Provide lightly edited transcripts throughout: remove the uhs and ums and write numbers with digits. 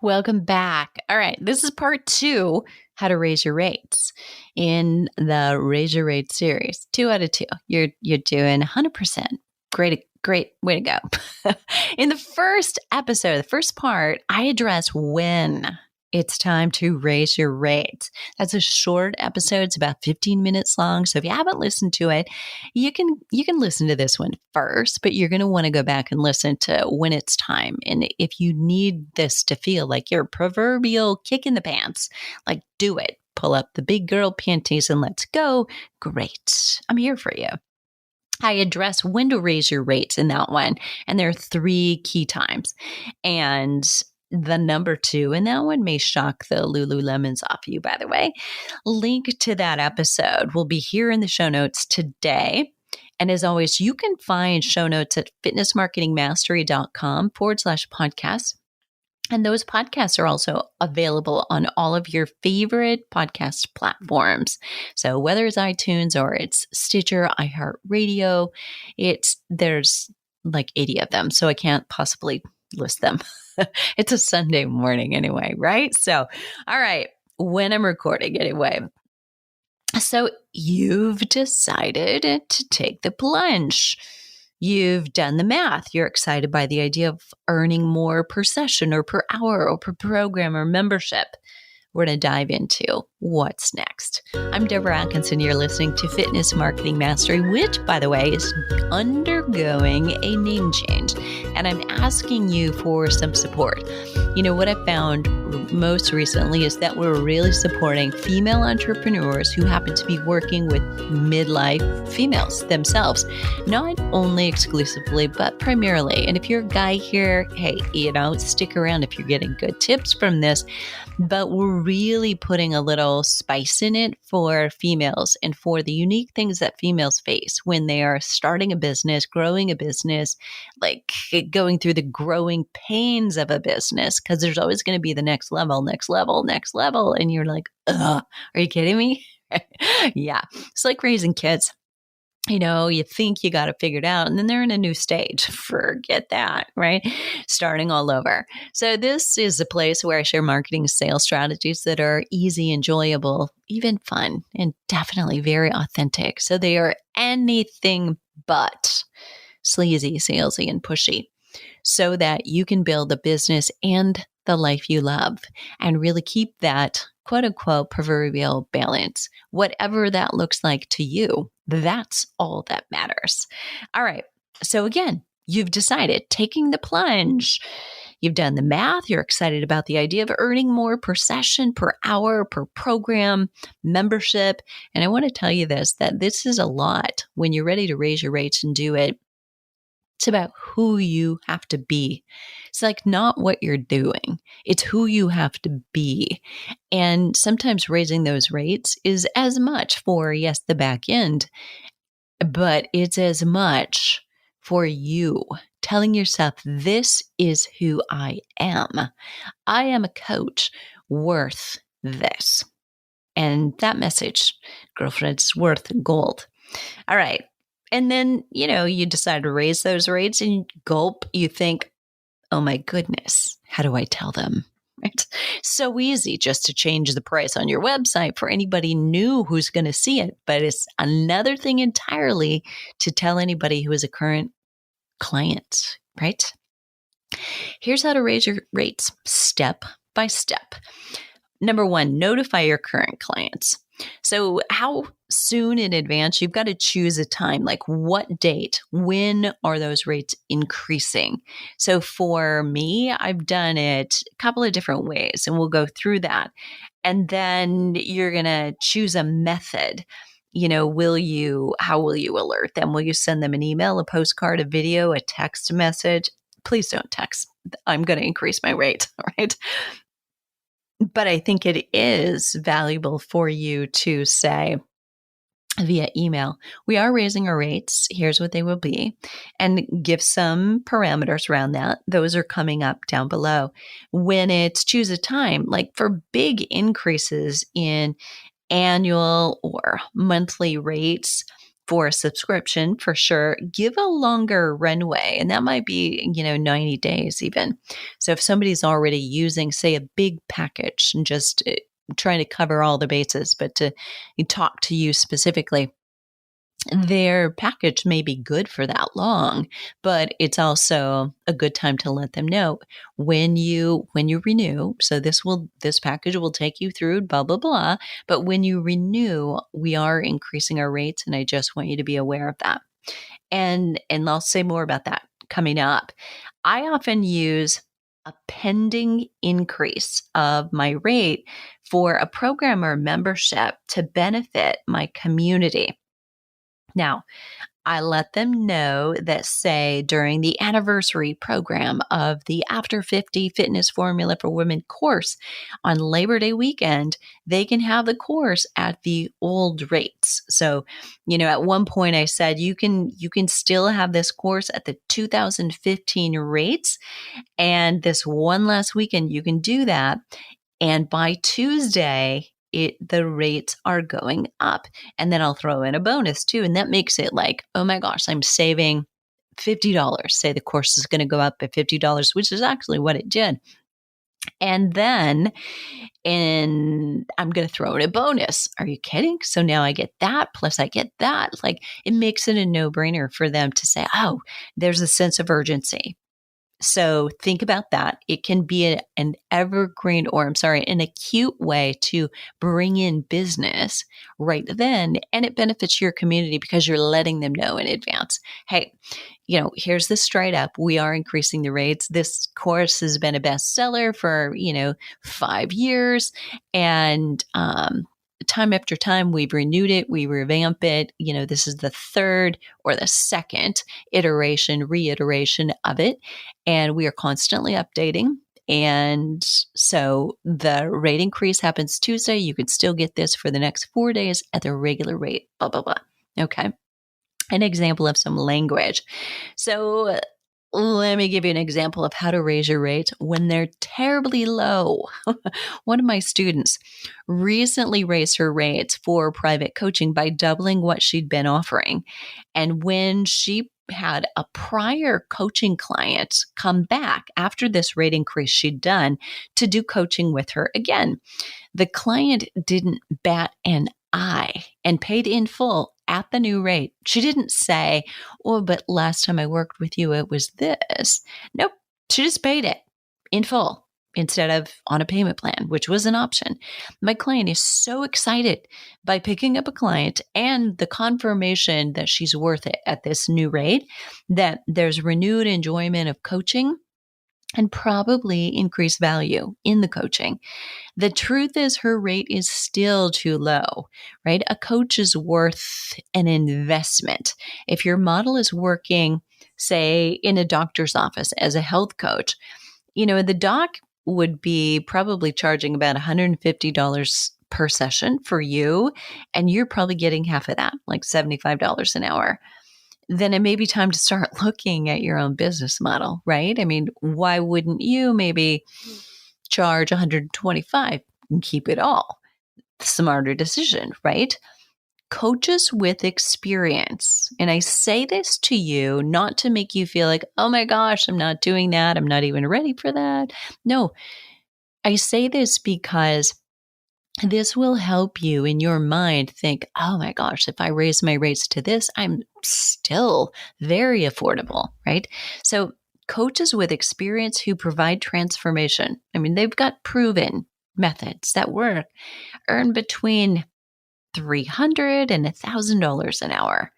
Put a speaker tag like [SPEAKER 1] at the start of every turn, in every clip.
[SPEAKER 1] Welcome back. All right, this is part 2, how to raise your rates in the Raise Your Rates series. 2 out of 2. You're doing 100%. Great way to go. In the first episode, the first part, I address when it's time to raise your rates. That's a short episode. It's about 15 minutes long. So if you haven't listened to it, you can listen to this one first, but you're going to want to go back and listen to when it's time. And if you need this to feel like your proverbial kick in the pants, like do it. Pull up the big girl panties and let's go. Great. I'm here for you. I address when to raise your rates in that one. And there are 3 key times. And the number 2 in that one may shock the Lululemons off you, by the way. Link to that episode will be here in the show notes today. And as always, you can find show notes at fitnessmarketingmastery.com/podcast. And those podcasts are also available on all of your favorite podcast platforms. So whether it's iTunes or it's Stitcher, iHeartRadio, there's like 80 of them. So I can't possibly list them. It's a Sunday morning anyway, right? So, all right, when I'm recording anyway. So you've decided to take the plunge. You've done the math. You're excited by the idea of earning more per session or per hour or per program or membership. We're going to dive into what's next. I'm Deborah Atkinson. You're listening to Fitness Marketing Mastery, which, by the way, is undergoing a name change. And I'm asking you for some support. You know, what I found most recently is that we're really supporting female entrepreneurs who happen to be working with midlife females themselves, not only exclusively, but primarily. And if you're a guy here, hey, stick around if you're getting good tips from this. But we're really putting a little spice in it for females and for the unique things that females face when they are starting a business, growing a business, like going through the growing pains of a business, because there's always going to be the next level. And you're like, ugh, are you kidding me? Yeah. It's like raising kids. You think you got it figured out, and then they're in a new stage. Forget that, right? Starting all over. So this is a place where I share marketing sales strategies that are easy, enjoyable, even fun, and definitely very authentic. So they are anything but sleazy, salesy, and pushy, so that you can build a business and the life you love and really keep that quote unquote proverbial balance, whatever that looks like to you. That's all that matters. All right. So again, you've decided taking the plunge. You've done the math. You're excited about the idea of earning more per session, per hour, per program, membership. And I want to tell you that this is a lot when you're ready to raise your rates and do it. It's about who you have to be. It's like not what you're doing. It's who you have to be. And sometimes raising those rates is as much for, yes, the back end, but it's as much for you telling yourself, this is who I am. I am a coach worth this. And that message, girlfriend's worth gold. All right. And then, you decide to raise those rates and gulp, you think, oh my goodness, how do I tell them? Right? So easy just to change the price on your website for anybody new who's going to see it. But it's another thing entirely to tell anybody who is a current client, right? Here's how to raise your rates step by step. Number 1, notify your current clients. So how soon in advance? You've got to choose a time, like what date, when are those rates increasing? So for me, I've done it a couple of different ways, and we'll go through that. And then you're going to choose a method. How will you alert them? Will you send them an email, a postcard, a video, a text message? Please don't text. I'm going to increase my rate, right? But I think it is valuable for you to say via email, we are raising our rates. Here's what they will be, and give some parameters around that. Those are coming up down below. When it's choose a time, like for big increases in annual or monthly rates, for a subscription, for sure, give a longer runway. And that might be, 90 days even. So if somebody's already using, say, a big package and just trying to cover all the bases, but to talk to you specifically, their package may be good for that long, but it's also a good time to let them know when you renew. So this package will take you through blah blah blah, but when you renew, we are increasing our rates, and I just want you to be aware of that. And I'll say more about that coming up. I often use a pending increase of my rate for a program or membership to benefit my community. Now, I let them know that, say, during the anniversary program of the After 50 Fitness Formula for Women course on Labor Day weekend, they can have the course at the old rates. So, at one point I said, you can still have this course at the 2015 rates. And this one last weekend, you can do that. And by Tuesday, the rates are going up. And then I'll throw in a bonus too. And that makes it like, oh my gosh, I'm saving $50. Say the course is going to go up by $50, which is actually what it did. And then I'm going to throw in a bonus. Are you kidding? So now I get that, plus I get that. Like, it makes it a no-brainer for them to say, oh, there's a sense of urgency. So think about that. It can be an evergreen, an acute way to bring in business right then. And it benefits your community because you're letting them know in advance. Hey, here's the straight up. We are increasing the rates. This course has been a bestseller for, 5 years. And, time after time, we've renewed it, we revamp it. This is the third or the second reiteration of it. And we are constantly updating. And so the rate increase happens Tuesday. You could still get this for the next 4 days at the regular rate, blah, blah, blah. Okay. An example of some language. So let me give you an example of how to raise your rates when they're terribly low. One of my students recently raised her rates for private coaching by doubling what she'd been offering. And when she had a prior coaching client come back after this rate increase she'd done to do coaching with her again, the client didn't bat an eye and paid in full at the new rate. She didn't say, oh, but last time I worked with you, it was this. Nope. She just paid it in full instead of on a payment plan, which was an option. My client is so excited by picking up a client and the confirmation that she's worth it at this new rate, that there's renewed enjoyment of coaching and probably increased value in the coaching. The truth is her rate is still too low, right? A coach is worth an investment. If your model is working, say, in a doctor's office as a health coach, the doc would be probably charging about $150 per session for you, and you're probably getting half of that, like $75 an hour. Then it may be time to start looking at your own business model, right? I mean, why wouldn't you maybe charge $125 and keep it all? Smarter decision, right? Coaches with experience. And I say this to you not to make you feel like, oh my gosh, I'm not doing that. I'm not even ready for that. No, I say this because this will help you in your mind think, oh my gosh, if I raise my rates to this, I'm still very affordable, right? So coaches with experience who provide transformation, I mean, they've got proven methods that work, earn between $300 and $1,000 an hour,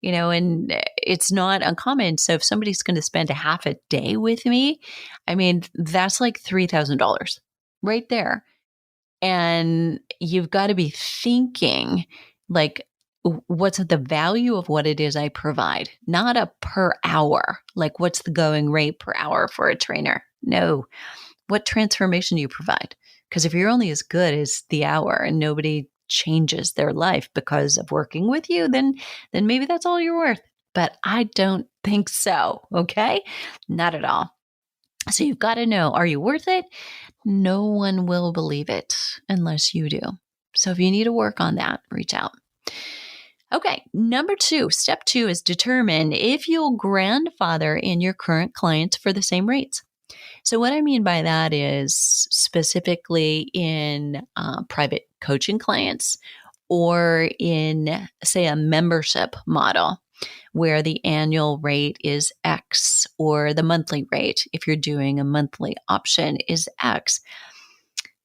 [SPEAKER 1] and it's not uncommon. So if somebody's going to spend a half a day with me, I mean, that's like $3,000 right there. And you've got to be thinking like, what's the value of what it is I provide? Not a per hour. Like, what's the going rate per hour for a trainer? No. What transformation do you provide? Because if you're only as good as the hour and nobody changes their life because of working with you, then maybe that's all you're worth. But I don't think so. Okay? Not at all. So you've got to know, are you worth it? No one will believe it unless you do. So if you need to work on that, reach out. Okay, step two is determine if you'll grandfather in your current clients for the same rates. So, what I mean by that is specifically in private coaching clients or in, say, a membership model where the annual rate is X or the monthly rate, if you're doing a monthly option, is X.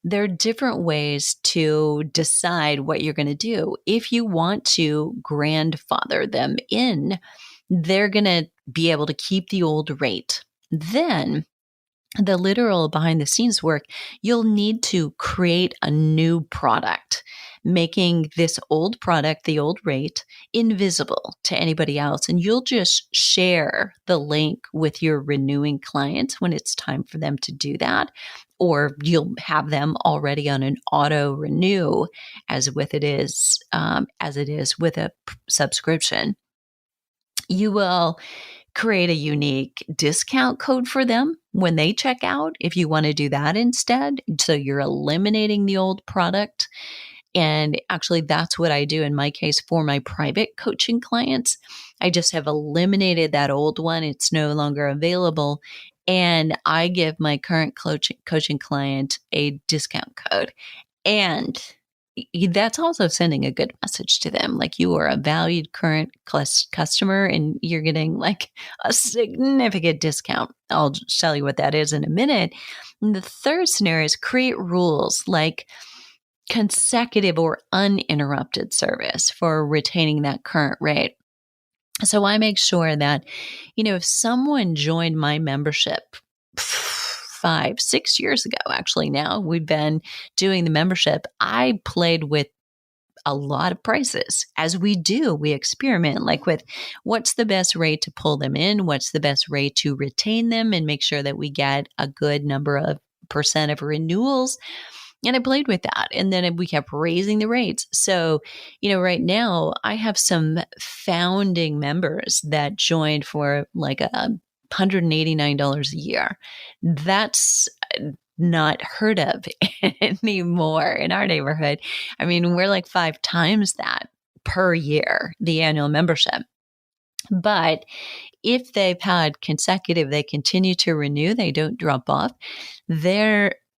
[SPEAKER 1] There are different ways to decide what you're going to do. If you want to grandfather them in, they're going to be able to keep the old rate. Then the literal behind the scenes work, you'll need to create a new product, making this old product, the old rate, invisible to anybody else. And you'll just share the link with your renewing clients when it's time for them to do that. Or you'll have them already on an auto renew as it is with a subscription. You will create a unique discount code for them when they check out, if you want to do that instead. So you're eliminating the old product. And actually, that's what I do in my case for my private coaching clients. I just have eliminated that old one. It's no longer available. And I give my current coaching client a discount code. And that's also sending a good message to them. Like, you are a valued current customer and you're getting like a significant discount. I'll tell you what that is in a minute. And the third scenario is create rules like consecutive or uninterrupted service for retaining that current rate. So I make sure that, if someone joined my membership 5-6 years ago, actually now we've been doing the membership, I played with a lot of prices. As we do, we experiment like with what's the best rate to pull them in, what's the best rate to retain them and make sure that we get a good number of percent of renewals. And I played with that. And then we kept raising the rates. So, right now I have some founding members that joined for like $189 a year. That's not heard of anymore in our neighborhood. I mean, we're like 5 times that per year, the annual membership. But if they've had consecutive, they continue to renew, they don't drop off,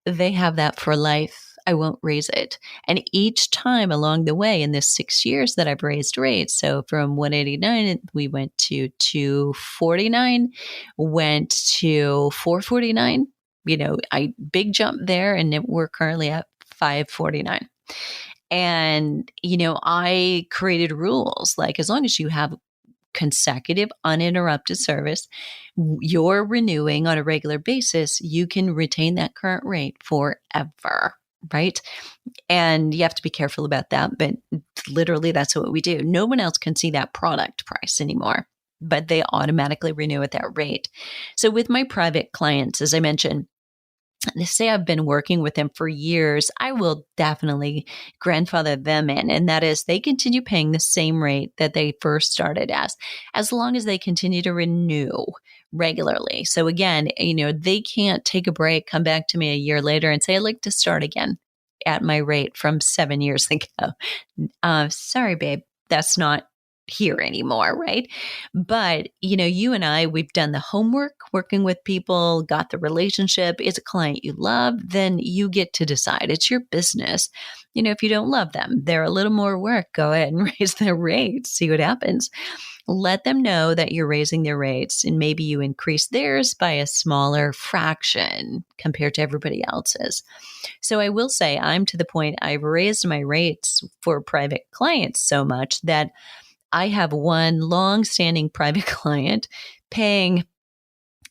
[SPEAKER 1] they have that for life. I won't raise it. And each time along the way in this 6 years that I've raised rates, so from 189, we went to 249, went to 449, I big jump there, and we're currently at 549. And, I created rules like, as long as you have consecutive uninterrupted service, you're renewing on a regular basis, you can retain that current rate forever, right? And you have to be careful about that, but literally that's what we do. No one else can see that product price anymore, but they automatically renew at that rate. So with my private clients, as I mentioned, they say I've been working with them for years, I will definitely grandfather them in. And that is, they continue paying the same rate that they first started as long as they continue to renew regularly. So again, they can't take a break, come back to me a year later and say, I'd like to start again at my rate from 7 years ago. Sorry, babe, that's not here anymore, right? But, you and I, we've done the homework working with people, got the relationship. It's a client you love, then you get to decide. It's your business. If you don't love them, they're a little more work, go ahead and raise their rates, see what happens. Let them know that you're raising their rates, and maybe you increase theirs by a smaller fraction compared to everybody else's. So I will say, I'm to the point I've raised my rates for private clients so much that I have one long-standing private client paying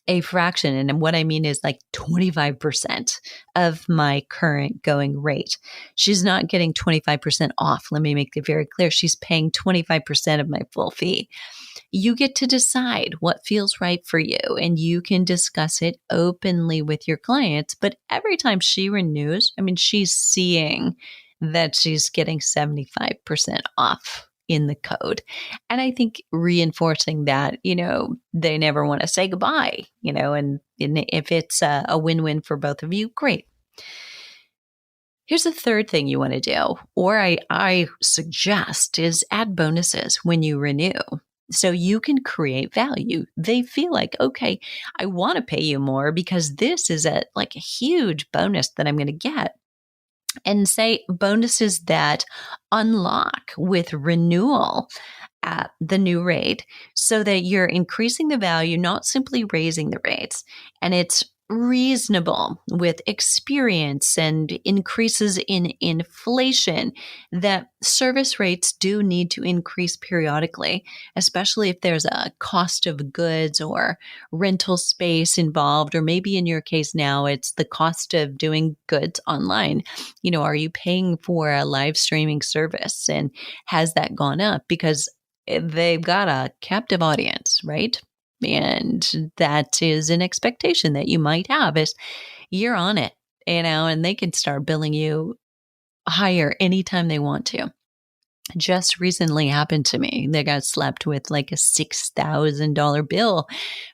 [SPEAKER 1] a fraction. And what I mean is like 25% of my current going rate. She's not getting 25% off. Let me make it very clear. She's paying 25% of my full fee. You get to decide what feels right for you, and you can discuss it openly with your clients. But every time she renews, she's seeing that she's getting 75% off in the code. And I think reinforcing that, they never want to say goodbye, and if it's a win-win for both of you, great. Here's the third thing you want to do, or I suggest, is add bonuses when you renew. So you can create value. They feel like, okay, I want to pay you more because this is a huge bonus that I'm going to get. And say bonuses that unlock with renewal at the new rate, so that you're increasing the value, not simply raising the rates. And it's reasonable with experience and increases in inflation that service rates do need to increase periodically, especially if there's a cost of goods or rental space involved, or maybe in your case now it's the cost of doing goods online. Are you paying for a live streaming service, and has that gone up? Because they've got a captive audience, right? And that is an expectation that you might have is you're on it, and they can start billing you higher anytime they want to. Just recently happened to me. They got slapped with like a $6,000 bill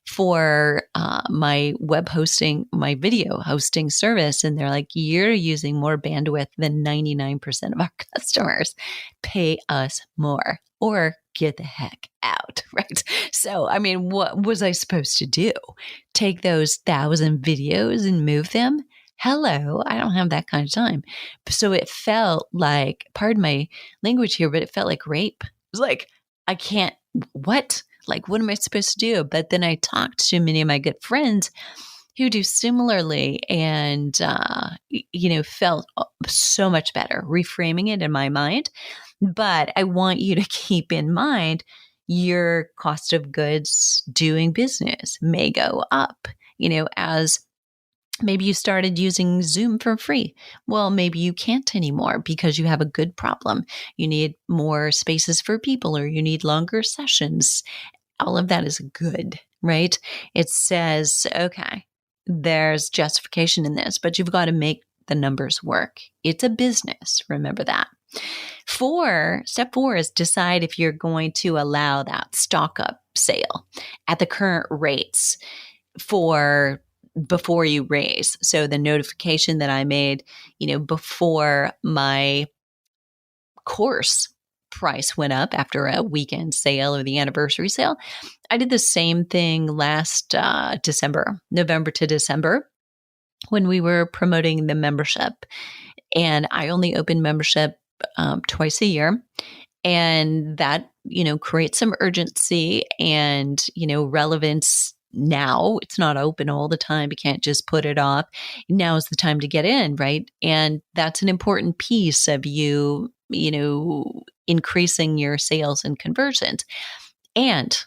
[SPEAKER 1] for my web hosting, my video hosting service. And they're like, you're using more bandwidth than 99% of our customers. Pay us more or get the heck out, right? So, what was I supposed to do? Take those 1,000 videos and move them? Hello, I don't have that kind of time. So it felt like, pardon my language here, but it felt like rape. It was like, I can't, what? Like, what am I supposed to do? But then I talked to many of my good friends who do similarly and, felt so much better, reframing it in my mind. But I want you to keep in mind your cost of goods doing business may go up, as maybe you started using Zoom for free. Well, maybe you can't anymore because you have a good problem. You need more spaces for people, or you need longer sessions. All of that is good, right? It says, okay, there's justification in this, but you've got to make the numbers work. It's a business. Remember that. Step four is decide if you're going to allow that stock up sale at the current rates before you raise. So the notification that I made, before my course price went up after a weekend sale or the anniversary sale, I did the same thing last December, November to December, when we were promoting the membership. And I only opened membership twice a year. And that, creates some urgency and, relevance. Now it's not open all the time. You can't just put it off. Now is the time to get in, right? And that's an important piece of you, increasing your sales and conversions. And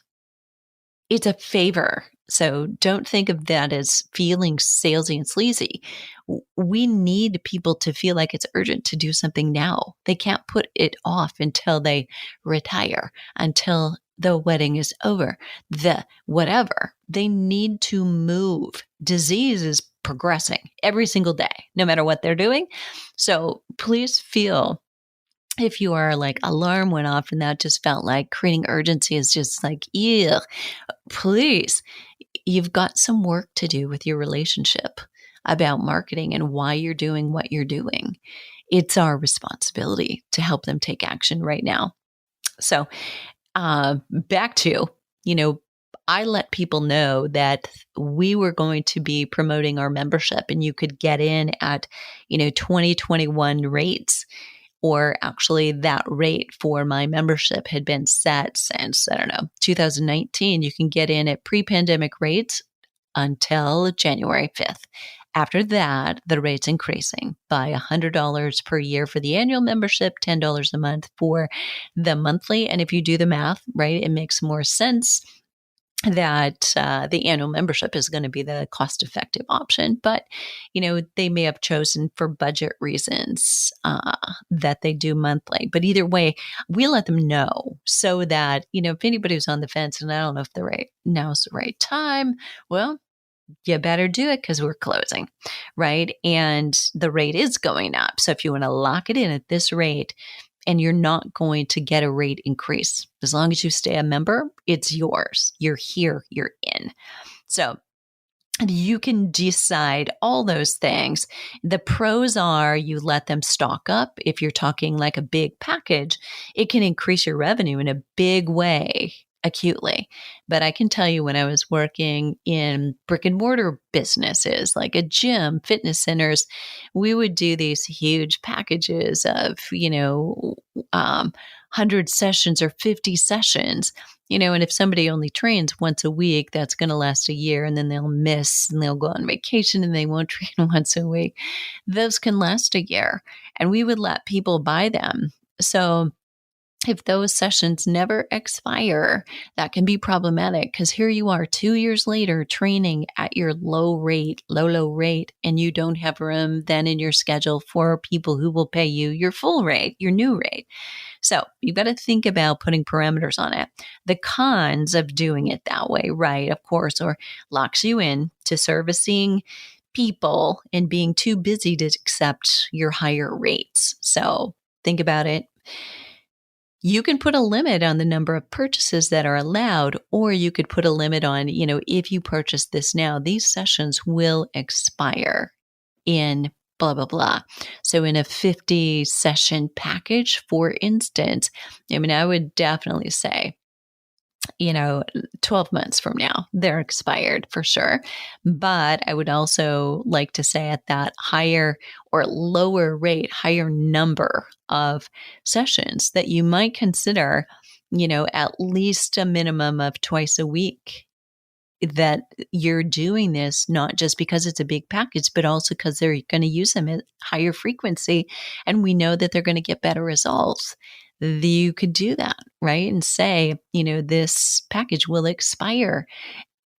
[SPEAKER 1] it's a favor. So don't think of that as feeling salesy and sleazy. We need people to feel like it's urgent to do something now. They can't put it off until they retire, until the wedding is over, whatever. They need to move. Disease is progressing every single day, no matter what they're doing. So please feel, if you are like, alarm went off and that just felt like creating urgency is just like, ew, please, you've got some work to do with your relationship about marketing and why you're doing what you're doing. It's our responsibility to help them take action right now. So back to, I let people know that we were going to be promoting our membership and you could get in at, 2021 rates. Or actually that rate for my membership had been set since, 2019. You can get in at pre-pandemic rates until January 5th. After that, the rate's increasing by $100 per year for the annual membership, $10 a month for the monthly. And if you do the math, right, it makes more sense that the annual membership is going to be the cost-effective option. But, they may have chosen for budget reasons that they do monthly. But either way, we let them know so that, if anybody was on the fence and I don't know if now's the right time, well, you better do it because we're closing, right? And the rate is going up. So if you want to lock it in at this rate, and you're not going to get a rate increase. As long as you stay a member, it's yours. You're here, you're in. So You can decide all those things. The pros are you let them stock up. If you're talking like a big package, it can increase your revenue in a big way acutely. But I can tell you when I was working in brick and mortar businesses like a gym, fitness centers, we would do these huge packages of, 100 sessions or 50 sessions. And if somebody only trains once a week, that's going to last a year, and then they'll miss and they'll go on vacation and they won't train once a week. Those can last a year, and we would let people buy them. So if those sessions never expire, that can be problematic because here you are 2 years later training at your low rate, and you don't have room then in your schedule for people who will pay you your full rate, your new rate. So you've got to think about putting parameters on it. The cons of doing it that way, right, of course, or locks you in to servicing people and being too busy to accept your higher rates. So think about it. You can put a limit on the number of purchases that are allowed, or you could put a limit on, if you purchase this now, these sessions will expire in blah, blah, blah. So in a 50 session package, for instance, I would definitely say, 12 months from now, they're expired for sure. But I would also like to say at that higher or lower rate, higher number of sessions that you might consider, at least a minimum of twice a week that you're doing this, not just because it's a big package, but also because they're going to use them at higher frequency. And we know that they're going to get better results. You could do that, right? And say, this package will expire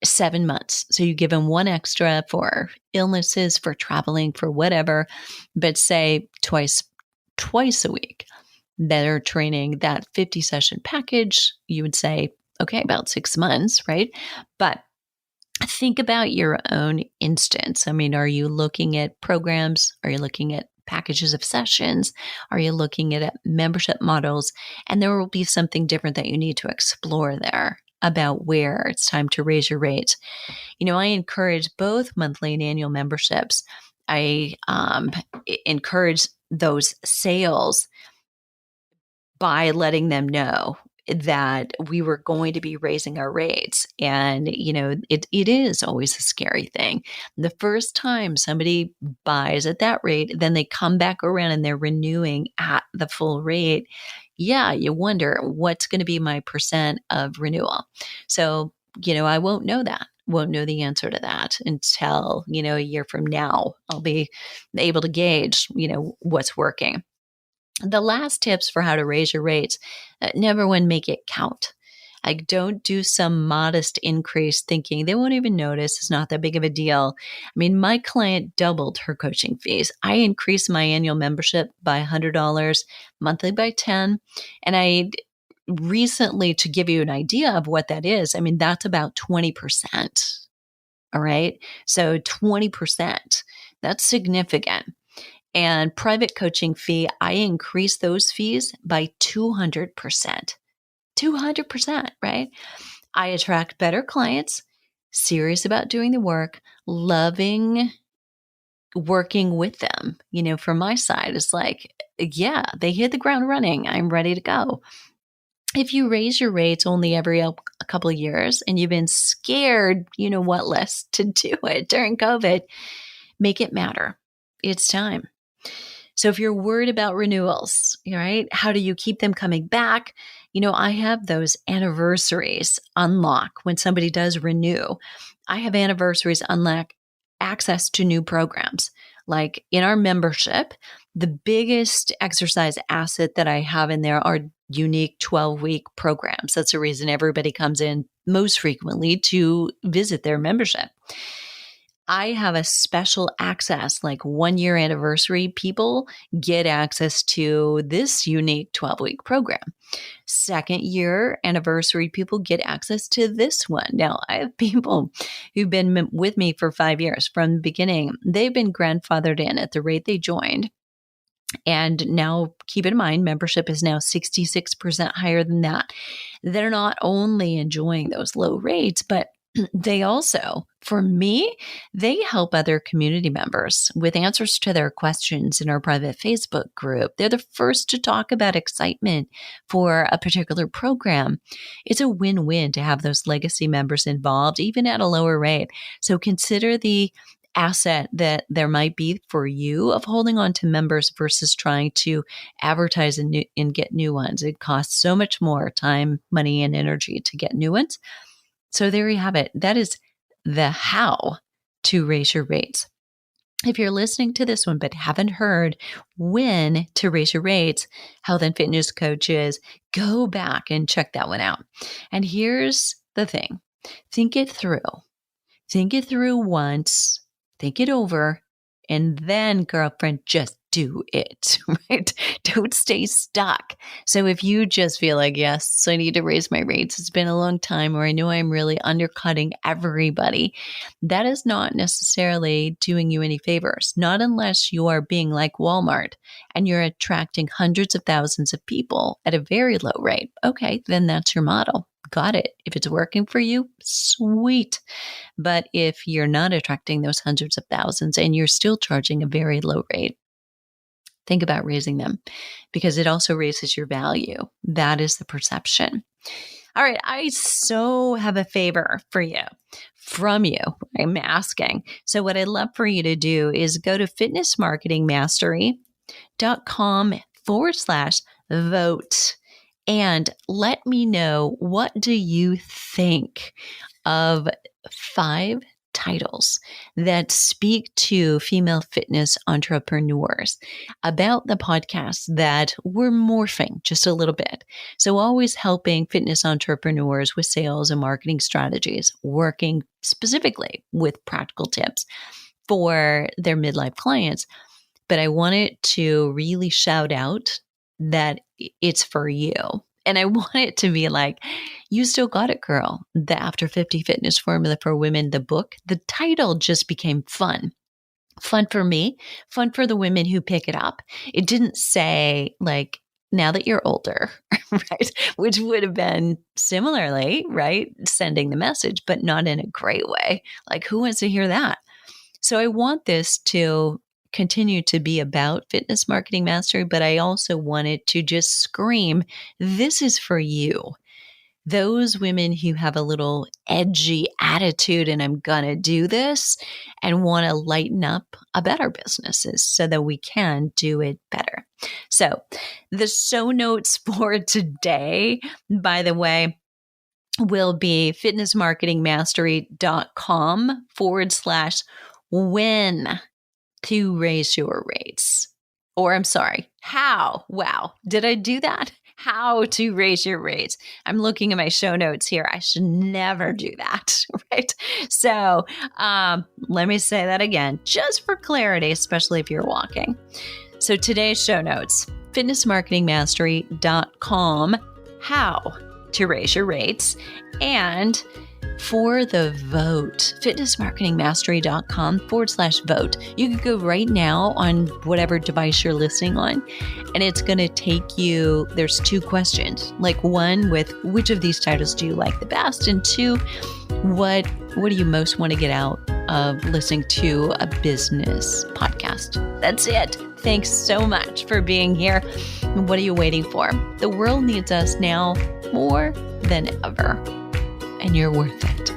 [SPEAKER 1] 7 months. So you give them one extra for illnesses, for traveling, for whatever, but say twice a week that are training that 50 session package, you would say, okay, about 6 months, right? But think about your own instance. Are you looking at programs? Are you looking at packages of sessions? Are you looking at membership models? And there will be something different that you need to explore there about where it's time to raise your rates. I encourage both monthly and annual memberships. I encourage those sales by letting them know that we were going to be raising our rates. And, it is always a scary thing. The first time somebody buys at that rate, then they come back around and they're renewing at the full rate. Yeah, you wonder what's going to be my percent of renewal. So, I won't know that. Won't know the answer to that until, a year from now. I'll be able to gauge, what's working. The last tips for how to raise your rates, number one, make it count. Don't do some modest increase thinking they won't even notice. It's not that big of a deal. My client doubled her coaching fees. I increased my annual membership by $100, monthly by $10. And I recently, to give you an idea of what that is, that's about 20%. All right. So 20%, that's significant. And private coaching fee, I increased those fees by 200%. 200%, right? I attract better clients, serious about doing the work, loving working with them. From my side, it's like, yeah, they hit the ground running. I'm ready to go. If you raise your rates only every a couple of years and you've been scared, less to do it during COVID, make it matter. It's time. So if you're worried about renewals, right, how do you keep them coming back? I have those anniversaries unlock when somebody does renew. I have anniversaries unlock access to new programs. Like in our membership, the biggest exercise asset that I have in there are unique 12-week programs. That's the reason everybody comes in most frequently to visit their membership. I have a special access, like 1-year anniversary people get access to this unique 12-week program. 2nd year anniversary people get access to this one. Now, I have people who've been with me for 5 years from the beginning. They've been grandfathered in at the rate they joined. And now keep in mind, membership is now 66% higher than that. They're not only enjoying those low rates, but They also, for me, they help other community members with answers to their questions in our private Facebook group. They're the first to talk about excitement for a particular program. It's a win-win to have those legacy members involved, even at a lower rate. So consider the asset that there might be for you of holding on to members versus trying to advertise and get new ones. It costs so much more time, money, and energy to get new ones. So there you have it. That is the how to raise your rates. If you're listening to this one but haven't heard when to raise your rates, Health and Fitness Coaches, go back and check that one out. And here's the thing. Think it through. Think it through once. Think it over. And then, girlfriend, just do it, right? Don't stay stuck. So if you just feel like, yes, I need to raise my rates, it's been a long time, or I know I'm really undercutting everybody, that is not necessarily doing you any favors, not unless you are being like Walmart and you're attracting hundreds of thousands of people at a very low rate. Okay, then that's your model. Got it. If it's working for you, sweet. But if you're not attracting those hundreds of thousands and you're still charging a very low rate, think about raising them, because it also raises your value. That is the perception. All right. I so have a favor for you from you. I'm asking. So what I'd love for you to do is go to fitnessmarketingmastery.com/vote. And let me know, what do you think of 5 titles that speak to female fitness entrepreneurs about the podcast that we're morphing just a little bit. So always helping fitness entrepreneurs with sales and marketing strategies, working specifically with practical tips for their midlife clients. But I wanted to really shout out that it's for you. And I want it to be like, you still got it, girl. The After 50 Fitness Formula for Women, the book, the title just became fun. Fun for me, fun for the women who pick it up. It didn't say like, now that you're older, right? Which would have been similarly, right? Sending the message, but not in a great way. Like, who wants to hear that? So I want this to continue to be about fitness marketing mastery, but I also wanted to just scream, this is for you. Those women who have a little edgy attitude and I'm going to do this and want to lighten up about our businesses so that we can do it better. So the show notes for today, by the way, will be fitnessmarketingmastery.com/when to raise your rates. Or I'm sorry, how? Wow. Did I do that? How to raise your rates. I'm looking at my show notes here. I should never do that, right? So let me say that again, just for clarity, especially if you're walking. So today's show notes, fitnessmarketingmastery.com, how to raise your rates. And for the vote, fitnessmarketingmastery.com/vote. You can go right now on whatever device you're listening on, and it's going to take you, there's 2 questions. Like, 1, with which of these titles do you like the best? And 2, what do you most want to get out of listening to a business podcast? That's it. Thanks so much for being here. What are you waiting for? The world needs us now more than ever. And you're worth it.